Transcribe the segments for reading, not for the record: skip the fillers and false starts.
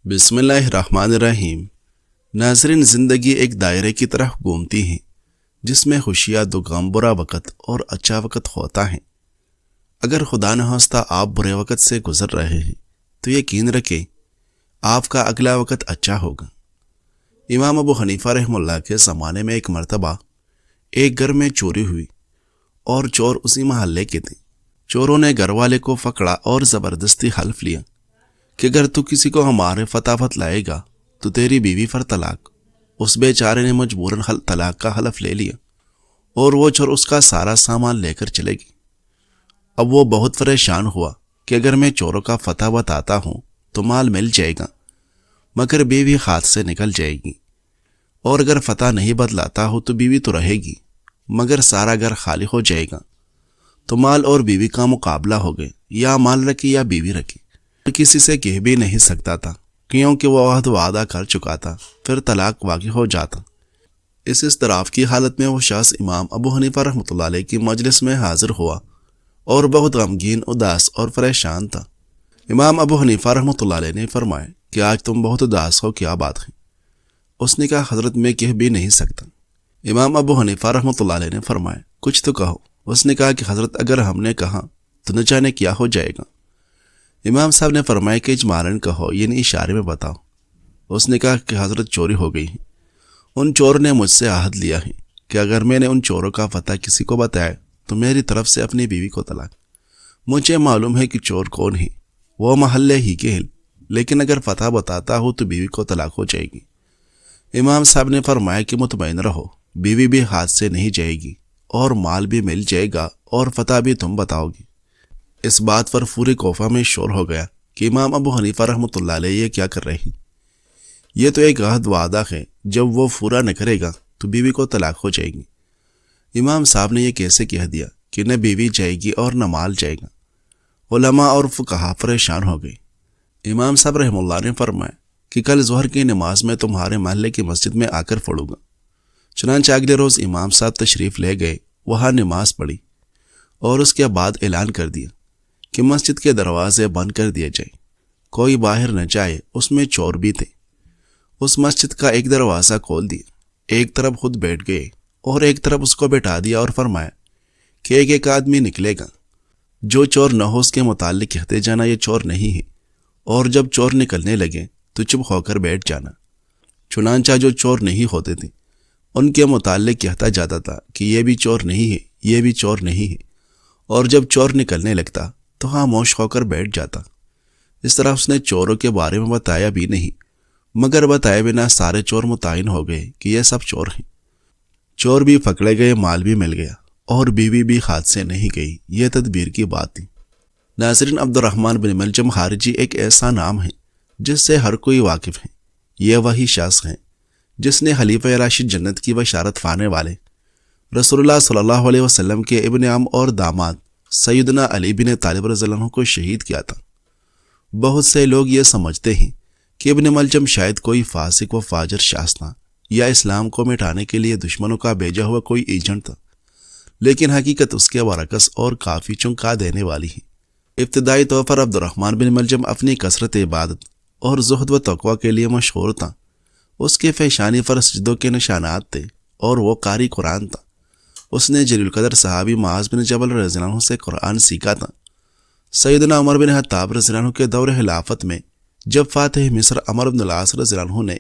بسم اللہ الرحمن الرحیم۔ ناظرین، زندگی ایک دائرے کی طرح گھومتی ہے جس میں خوشیاں دو غم، برا وقت اور اچھا وقت ہوتا ہے۔ اگر خدا نہ خواستہ آپ برے وقت سے گزر رہے ہیں تو یقین رکھیں آپ کا اگلا وقت اچھا ہوگا۔ امام ابو حنیفہ رحمہ اللہ کے زمانے میں ایک مرتبہ ایک گھر میں چوری ہوئی اور چور اسی محلے کے تھے۔ چوروں نے گھر والے کو پکڑا اور زبردستی حلف لیا کہ اگر تو کسی کو ہمارے فتافت لائے گا تو تیری بیوی پر طلاق۔ اس بیچارے نے مجبوراً طلاق کا حلف لے لیا اور وہ چور اس کا سارا سامان لے کر چلے گی۔ اب وہ بہت پریشان ہوا کہ اگر میں چوروں کا فتح بتاتا ہوں تو مال مل جائے گا مگر بیوی ہاتھ سے نکل جائے گی، اور اگر فتح نہیں بدلاتا ہو تو بیوی تو رہے گی مگر سارا گھر خالی ہو جائے گا۔ تو مال اور بیوی کا مقابلہ ہو گئے، یا مال رکھے یا بیوی رکھے۔ کسی سے کہہ بھی نہیں سکتا تھا کیونکہ وہ عہد وعدہ کر چکا تھا، پھر طلاق واقع ہو جاتا۔ اس اضطراب کی حالت میں وہ شخص امام ابو حنیفہ رحمۃ اللہ علیہ کی مجلس میں حاضر ہوا اور بہت غمگین، اداس اور پریشان تھا۔ امام ابو حنیفہ رحمۃ اللہ علیہ نے فرمایا کہ آج تم بہت اداس ہو، کیا بات ہے؟ اس نے کہا حضرت میں کہہ بھی نہیں سکتا۔ امام ابو حنیفہ رحمۃ اللہ علیہ نے فرمایا کچھ تو کہو۔ اس نے کہا کہ حضرت اگر ہم نے کہا تو نہ جانے کیا ہو جائے گا۔ امام صاحب نے فرمایا کہ اجمالاً کہو، یعنی اشارے میں بتاؤ۔ اس نے کہا کہ حضرت چوری ہو گئی ہے، ان چوروں نے مجھ سے عہد لیا ہے کہ اگر میں نے ان چوروں کا فتح کسی کو بتایا تو میری طرف سے اپنی بیوی کو طلاق۔ مجھے معلوم ہے کہ چور کون ہے، وہ محلے ہی کے ہیں، لیکن اگر فتح بتاتا ہو تو بیوی کو طلاق ہو جائے گی۔ امام صاحب نے فرمایا کہ مطمئن رہو، بیوی بھی ہاتھ سے نہیں جائے گی اور مال بھی مل جائے گا اور فتح بھی تم بتاؤ گی۔ اس بات پر پورے کوفہ میں شور ہو گیا کہ امام ابو حنیفہ رحمۃ اللہ علیہ یہ کیا کر رہے ہیں؟ یہ تو ایک عہد وعدہ ہے، جب وہ پورا نہ کرے گا تو بیوی کو طلاق ہو جائے گی۔ امام صاحب نے یہ کیسے کہہ دیا کہ نہ بیوی جائے گی اور نہ مال جائے گا؟ علماء اور فقہا پریشان ہو گئے۔ امام صاحب رحمہ اللہ نے فرمایا کہ کل ظہر کی نماز میں تمہارے محلے کی مسجد میں آ کر پڑھوں گا۔ چنانچہ اگلے روز امام صاحب تشریف لے گئے، وہاں نماز پڑھی اور اس کے بعد اعلان کر دیا کہ مسجد کے دروازے بند کر دیے جائیں، کوئی باہر نہ جائے۔ اس میں چور بھی تھے۔ اس مسجد کا ایک دروازہ کھول دیا، ایک طرف خود بیٹھ گئے اور ایک طرف اس کو بٹھا دیا اور فرمایا کہ ایک ایک آدمی نکلے گا، جو چور نہ ہو اس کے متعلق کہتے جانا یہ چور نہیں ہے، اور جب چور نکلنے لگے تو چپ ہو کر بیٹھ جانا۔ چنانچہ جو چور نہیں ہوتے تھے ان کے متعلق کہتا جاتا تھا کہ یہ بھی چور نہیں ہے، یہ بھی چور نہیں ہے، اور جب چور نکلنے لگتا تو خاموش ہو کر بیٹھ جاتا۔ اس طرح اس نے چوروں کے بارے میں بتایا بھی نہیں، مگر بتائے بنا سارے چور متعین ہو گئے کہ یہ سب چور ہیں۔ چور بھی پکڑے گئے، مال بھی مل گیا اور بیوی بھی ہاتھ سے نہیں گئی۔ یہ تدبیر کی بات تھی۔ ناظرین، عبد الرحمن بن ملجم خارجی ایک ایسا نام ہے جس سے ہر کوئی واقف ہے۔ یہ وہی شخص ہے جس نے خلیفہ راشد جنت کی بشارت پانے والے رسول اللہ صلی اللہ علیہ وسلم کے ابن عم اور داماد سیدنا علی بن طالب رضی اللہ عنہ کو شہید کیا تھا۔ بہت سے لوگ یہ سمجھتے ہیں کہ ابن ملجم شاید کوئی فاسق و فاجر شخص تھا یا اسلام کو مٹانے کے لیے دشمنوں کا بھیجا ہوا کوئی ایجنٹ تھا، لیکن حقیقت اس کے برعکس اور کافی چونکا دینے والی ہے۔ ابتدائی طور پر عبد الرحمن بن ملجم اپنی کثرت عبادت اور زہد و تقوی کے لیے مشہور تھا۔ اس کے پیشانی پر سجدوں کے نشانات تھے اور وہ قاری قرآن تھا۔ اس نے جلیل القدر صحابی معاذ بن جبل رضی اللہ عنہ سے قرآن سیکھا تھا۔ سیدنا عمر بن خطاب رضی اللہ عنہ کے دور خلافت میں جب فاتح مصر عمرو بن العاص رضی اللہ عنہ نے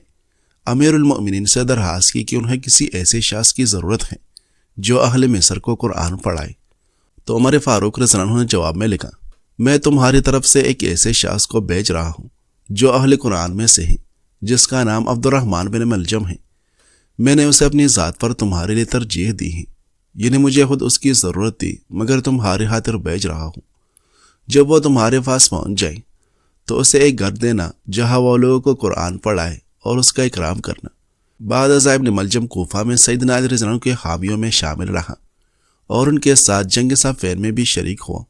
امیر المؤمنین سے درخواست کی کہ انہیں کسی ایسے شخص کی ضرورت ہے جو اہل مصر کو قرآن پڑھائے، تو عمر فاروق رضی اللہ عنہ نے جواب میں لکھا، میں تمہاری طرف سے ایک ایسے شخص کو بھیج رہا ہوں جو اہل قرآن میں سے ہے، جس کا نام عبد الرحمن بن ملجم ہے۔ میں نے اسے اپنی ذات پر تمہارے لیے ترجیح دی ہے، یعنی مجھے خود اس کی ضرورت تھی مگر تمہاری خاطر بھیج رہا ہوں۔ جب وہ تمہارے پاس پہنچ جائے تو اسے ایک گھر دینا جہاں وہ لوگوں کو قرآن پڑھائے اور اس کا اکرام کرنا۔ بعد ازاں ابن ملجم کوفہ میں سیدنا علی رضی اللہ عنہ کے حامیوں میں شامل رہا اور ان کے ساتھ جنگ صفین میں بھی شریک ہوا۔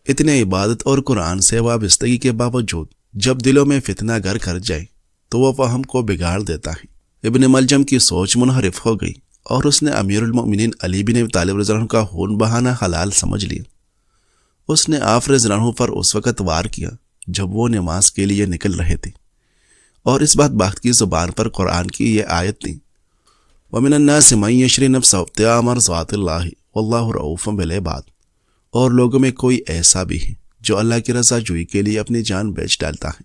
اتنے عبادت اور قرآن سے وابستگی کے باوجود جب دلوں میں فتنہ گھر کر جائے تو وہ فہم کو بگاڑ دیتا ہے۔ ابن ملجم کی سوچ منحرف ہو گئی اور اس نے امیر المؤمنین علی بن ابی طالب رضی اللہ عنہ کا خون بہانا حلال سمجھ لیا۔ اس نے آپ رضی اللہ عنہ پر اس وقت وار کیا جب وہ نماز کے لیے نکل رہے تھے۔ اور اس بدبخت کی زبان پر قرآن کی یہ آیت تھی، وَمِنَ النَّاسِ مَن يَشْرِي نَفْسَهُ ابْتِغَاءَ مَرْضَاتِ اللَّهِ وَاللَّهُ رَءُوفٌ بِالْعِبَادِ، اور لوگوں میں کوئی ایسا بھی ہے جو اللہ کی رضا جوئی کے لیے اپنی جان بیچ ڈالتا ہے،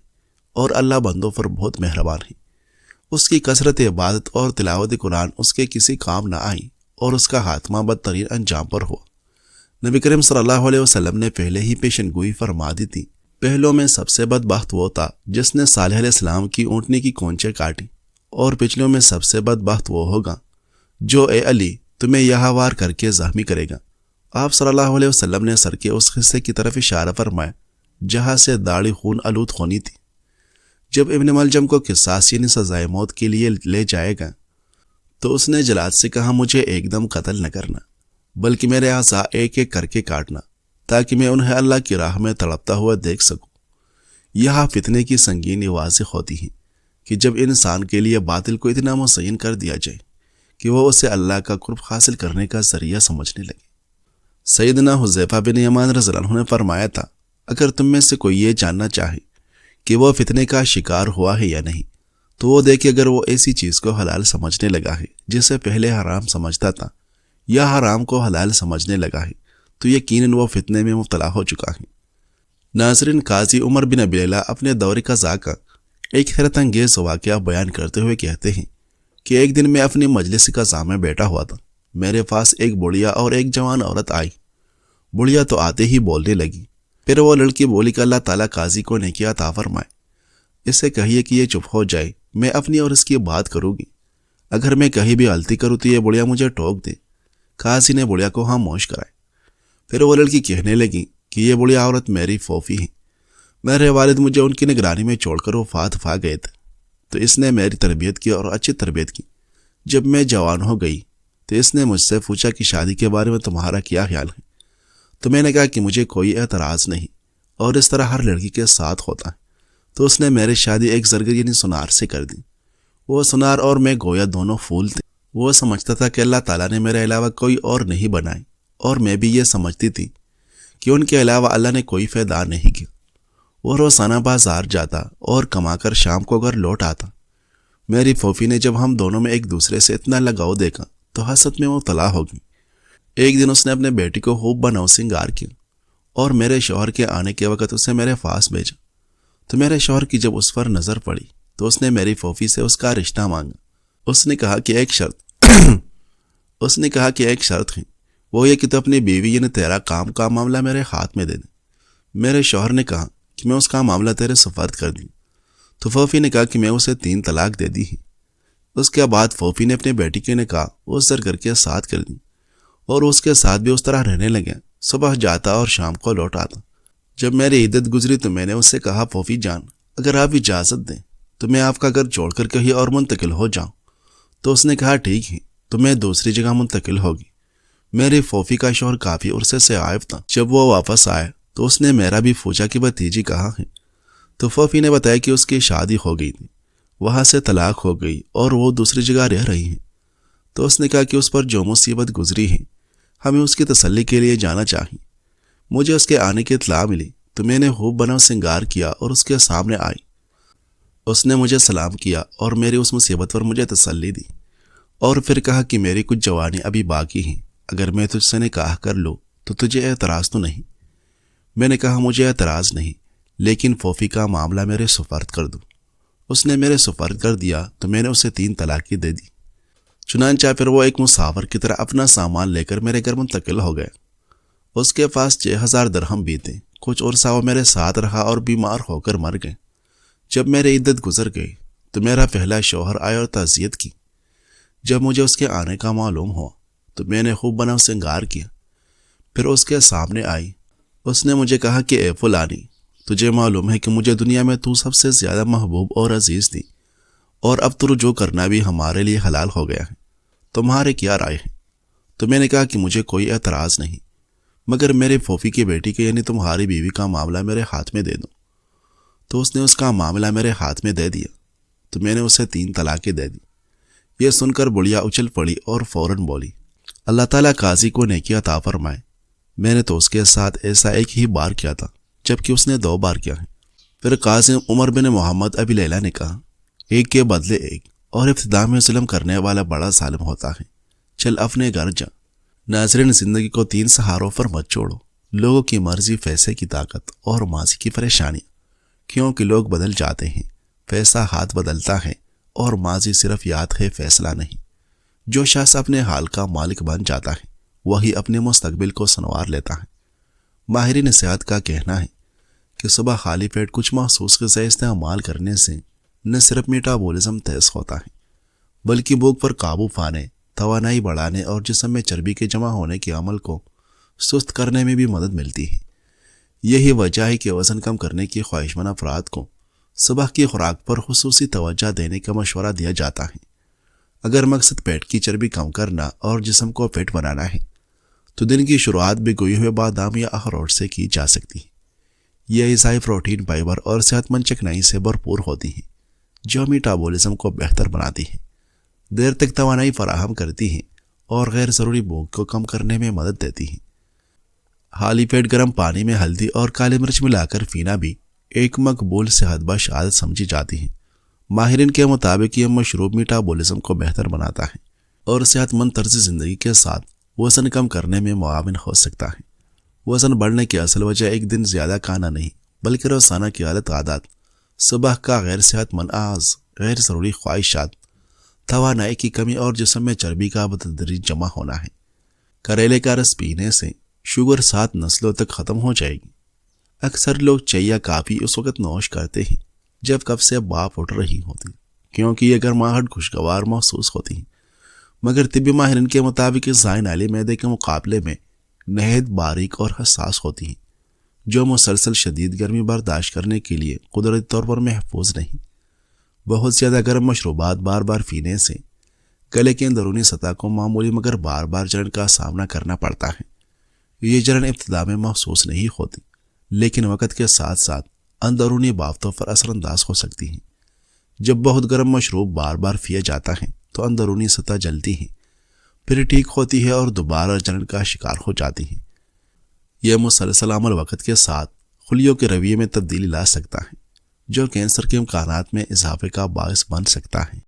اور اللہ بندوں پر بہت مہربان ہے۔ اس کی کثرت عبادت اور تلاوت قرآن اس کے کسی کام نہ آئی، اور اس کا خاتمہ بدترین انجام پر ہوا۔ نبی کریم صلی اللہ علیہ وسلم نے پہلے ہی پیشن گوئی فرما دی تھی، پہلوں میں سب سے بدبخت وہ تھا جس نے صالح علیہ السلام کی اونٹنی کی کونچیں کاٹی، اور پچھلوں میں سب سے بدبخت وہ ہوگا جو اے علی تمہیں یہ وار کر کے زخمی کرے گا۔ آپ صلی اللہ علیہ وسلم نے سر کے اس حصے کی طرف اشارہ فرمایا جہاں سے داڑھی خون آلود ہونی تھی۔ جب ابن ملجم کو قصاص یعنی سزائے موت کے لیے لے جائے گا تو اس نے جلاد سے کہا، مجھے ایک دم قتل نہ کرنا بلکہ میرے اعضاء ایک ایک کر کے کاٹنا تاکہ میں انہیں اللہ کی راہ میں تڑپتا ہوا دیکھ سکوں۔ یہاں فتنے کی سنگینی واضح ہوتی ہے کہ جب انسان کے لیے باطل کو اتنا مزین کر دیا جائے کہ وہ اسے اللہ کا قرب حاصل کرنے کا ذریعہ سمجھنے لگے۔ سیدنا حذیفہ بن یمان رضی اللہ عنہ نے فرمایا تھا، اگر تم میں سے کوئی یہ جاننا چاہے کہ وہ فتنے کا شکار ہوا ہے یا نہیں تو وہ دیکھے اگر وہ ایسی چیز کو حلال سمجھنے لگا ہے جسے پہلے حرام سمجھتا تھا، یا حرام کو حلال سمجھنے لگا ہے، تو یقیناً وہ فتنے میں مبتلا ہو چکا ہے۔ ناظرین، قاضی عمر بن ابی لیلہ اپنے دور قضاء کا ایک حیرت انگیز واقعہ بیان کرتے ہوئے کہتے ہیں کہ ایک دن میں اپنی مجلس قضاء میں بیٹھا ہوا تھا، میرے پاس ایک بڑھیا اور ایک جوان عورت آئی۔ بڑھیا تو آتے ہی بولنے لگی، پھر وہ لڑکی بولی کہ اللہ تعالیٰ قاضی کو نیکی عطا فرمائے، اسے کہیے کہ یہ چپ ہو جائے، میں اپنی اور اس کی بات کروں گی، اگر میں کہیں بھی غلطی کروں تو یہ بڑھیا مجھے ٹوک دے۔ قاضی نے بڑھیا کو خاموش کرائے۔ پھر وہ لڑکی کہنے لگی کہ یہ بڑھیا عورت میری پھوپھی ہے، میرے والد مجھے ان کی نگرانی میں چھوڑ کر وفات پا گئے تھے، تو اس نے میری تربیت کی اور اچھی تربیت کی۔ جب میں جوان ہو گئی تو اس نے مجھ سے پوچھا کہ شادی کے بارے میں تمہارا کیا خیال ہے، تو میں نے کہا کہ مجھے کوئی اعتراض نہیں، اور اس طرح ہر لڑکی کے ساتھ ہوتا ہے۔ تو اس نے میری شادی ایک زرگر یعنی سنار سے کر دی۔ وہ سنار اور میں گویا دونوں پھول تھے۔ وہ سمجھتا تھا کہ اللہ تعالیٰ نے میرے علاوہ کوئی اور نہیں بنائی، اور میں بھی یہ سمجھتی تھی کہ ان کے علاوہ اللہ نے کوئی فائدہ نہیں کیا۔ وہ روزانہ بازار جاتا اور کما کر شام کو گھر لوٹ آتا۔ میری پھوپھی نے جب ہم دونوں میں ایک دوسرے سے اتنا لگاؤ دیکھا تو حسد میں مبتلا ہو گئی۔ ایک دن اس نے اپنے بیٹی کو خوب بناؤ سنگار کیا اور میرے شوہر کے آنے کے وقت اسے میرے پاس بھیجا۔ تو میرے شوہر کی جب اس پر نظر پڑی تو اس نے میری پھوپھی سے اس کا رشتہ مانگا۔ اس نے کہا کہ ایک شرط ہے، وہ یہ کہ تو اپنی بیوی یعنی تیرا کام کا معاملہ میرے ہاتھ میں دے دے۔ میرے شوہر نے کہا کہ میں اس کا معاملہ تیرے سپرد کر دوں۔ تو پھوپھی نے کہا کہ میں اسے 3 طلاق دے دی ہے۔ اس کے بعد پھوپھی نے اپنے بیٹی کے نکاح اس زرگر کے ساتھ کر دی، اور اس کے ساتھ بھی اس طرح رہنے لگے، صبح جاتا اور شام کو لوٹ آتا۔ جب میری عدت گزری تو میں نے اس سے کہا، پھوپھی جان، اگر آپ اجازت دیں تو میں آپ کا گھر چھوڑ کر کہیں اور منتقل ہو جاؤں۔ تو اس نے کہا ٹھیک ہے، تو میں دوسری جگہ منتقل ہوگی۔ میری پھوپھی کا شوہر کافی عرصے سے غائب تھا۔ جب وہ واپس آیا تو اس نے میرا بھی پوچھا کہ بھتیجی کہاں ہے۔ تو پھوپھی نے بتایا کہ اس کی شادی ہو گئی تھی، وہاں سے طلاق ہو گئی اور وہ دوسری جگہ رہ رہی ہیں۔ تو اس نے کہا کہ اس پر جو مصیبت گزری ہے ہمیں اس کی تسلی کے لیے جانا چاہیے۔ مجھے اس کے آنے کی اطلاع ملی تو میں نے خوب بنا سنگار کیا اور اس کے سامنے آئی۔ اس نے مجھے سلام کیا اور میری اس مصیبت پر مجھے تسلی دی، اور پھر کہا کہ میری کچھ جوانی ابھی باقی ہیں، اگر میں تجھ سے نکاح کر لوں تو تجھے اعتراض تو نہیں؟ میں نے کہا مجھے اعتراض نہیں، لیکن پھوپھی کا معاملہ میرے سپرد کر دو۔ اس نے میرے سپرد کر دیا تو میں نے اسے 3 طلاقیں دے دی۔ چنانچہ پھر وہ ایک مسافر کی طرح اپنا سامان لے کر میرے گھر منتقل ہو گیا۔ اس کے پاس 6000 درہم بھی تھے۔ کچھ عرصہ وہ میرے ساتھ رہا اور بیمار ہو کر مر گئے۔ جب میری عدت گزر گئی تو میرا پہلا شوہر آیا اور تعزیت کی۔ جب مجھے اس کے آنے کا معلوم ہوا تو میں نے خوب بنا سنگار کیا، پھر اس کے سامنے آئی۔ اس نے مجھے کہا کہ اے فلانی، تجھے معلوم ہے کہ مجھے دنیا میں تو سب سے زیادہ محبوب اور عزیز تھی، اور اب تو رجوع کرنا بھی ہمارے لیے حلال ہو گیا ہے، تمہارے کیا رائے ہے؟ تو میں نے کہا کہ مجھے کوئی اعتراض نہیں، مگر میرے پھوپھی کی بیٹی کے یعنی تمہاری بیوی کا معاملہ میرے ہاتھ میں دے دو۔ تو اس نے اس کا معاملہ میرے ہاتھ میں دے دیا تو میں نے اسے 3 طلاقیں دے دی۔ یہ سن کر بڑھیا اچھل پڑی اور فوراً بولی، اللہ تعالیٰ قاضی کو نیکی عطا فرمائے، میں نے تو اس کے ساتھ ایسا ایک ہی بار کیا تھا جبکہ اس نے 2 بار کیا ہے۔ پھر قاضی عمر بن محمد ابی لیلہ نے کہا ایک کے بدلے ایک، اور ابتدا میں ظلم کرنے والا بڑا ظالم ہوتا ہے۔ چل اپنے گھر جا۔ ناظرین، زندگی کو 3 سہاروں پر مت چھوڑو: لوگوں کی مرضی، پیسے کی طاقت اور ماضی کی پریشانیاں، کیونکہ لوگ بدل جاتے ہیں، پیسہ ہاتھ بدلتا ہے، اور ماضی صرف یاد ہے، فیصلہ نہیں۔ جو شخص اپنے حال کا مالک بن جاتا ہے وہی اپنے مستقبل کو سنوار لیتا ہے۔ ماہرین صحت کا کہنا ہے کہ صبح خالی پیٹ کچھ مخصوص غذا استعمال کرنے سے نہ صرف میٹابولزم تیز ہوتا ہے بلکہ بھوک پر قابو پانے، توانائی بڑھانے اور جسم میں چربی کے جمع ہونے کے عمل کو سست کرنے میں بھی مدد ملتی ہے۔ یہی وجہ ہے کہ وزن کم کرنے کی خواہش مند افراد کو صبح کی خوراک پر خصوصی توجہ دینے کا مشورہ دیا جاتا ہے۔ اگر مقصد پیٹ کی چربی کم کرنا اور جسم کو فٹ بنانا ہے تو دن کی شروعات بھگوئے ہوئے بادام یا اخروٹ سے کی جا سکتی ہے۔ یہ غذائیں پروٹین، فائبر اور صحت مند چکنائی سے بھرپور ہوتی ہیں جو میٹابولزم کو بہتر بناتی ہیں، دیر تک توانائی فراہم کرتی ہیں اور غیر ضروری بھوک کو کم کرنے میں مدد دیتی ہیں۔ خالی پیٹ گرم پانی میں ہلدی اور کالی مرچ ملا کر پینا بھی ایک مقبول صحت بخش عادت سمجھی جاتی ہے۔ ماہرین کے مطابق یہ مشروب میٹابولزم کو بہتر بناتا ہے اور صحت مند طرز زندگی کے ساتھ وزن کم کرنے میں معاون ہو سکتا ہے۔ وزن بڑھنے کی اصل وجہ ایک دن زیادہ کھانا نہیں بلکہ روزانہ کی غلط عادات، صبح کا غیر صحت مند آغاز، غیر ضروری خواہشات، توانائی کی کمی اور جسم میں چربی کا بتدریج جمع ہونا ہے۔ کریلے کا رس پینے سے شوگر 7 نسلوں تک ختم ہو جائے گی۔ اکثر لوگ چائے یا کافی اس وقت نوش کرتے ہیں جب کپ سے بھاپ اٹھ رہی ہوتی کیونکہ یہ گرماہٹ خوشگوار محسوس ہوتی ہے، مگر طبی ماہرین کے مطابق اس ذائقہ نالی معدے کے مقابلے میں نہایت باریک اور حساس ہوتی ہیں، جو مسلسل شدید گرمی برداشت کرنے کے لیے قدرتی طور پر محفوظ نہیں۔ بہت زیادہ گرم مشروبات بار بار پینے سے گلے کی اندرونی سطح کو معمولی مگر بار بار جلن کا سامنا کرنا پڑتا ہے۔ یہ جلن ابتدا میں محسوس نہیں ہوتی لیکن وقت کے ساتھ ساتھ اندرونی بافتوں پر اثر انداز ہو سکتی ہیں۔ جب بہت گرم مشروب بار بار پیا جاتا ہے تو اندرونی سطح جلتی ہے، پھر ٹھیک ہوتی ہے اور دوبارہ جلن کا شکار ہو جاتی ہے۔ یہ مسلسل عمل وقت کے ساتھ خلیوں کے رویے میں تبدیلی لا سکتا ہے جو کینسر کے امکانات میں اضافے کا باعث بن سکتا ہے۔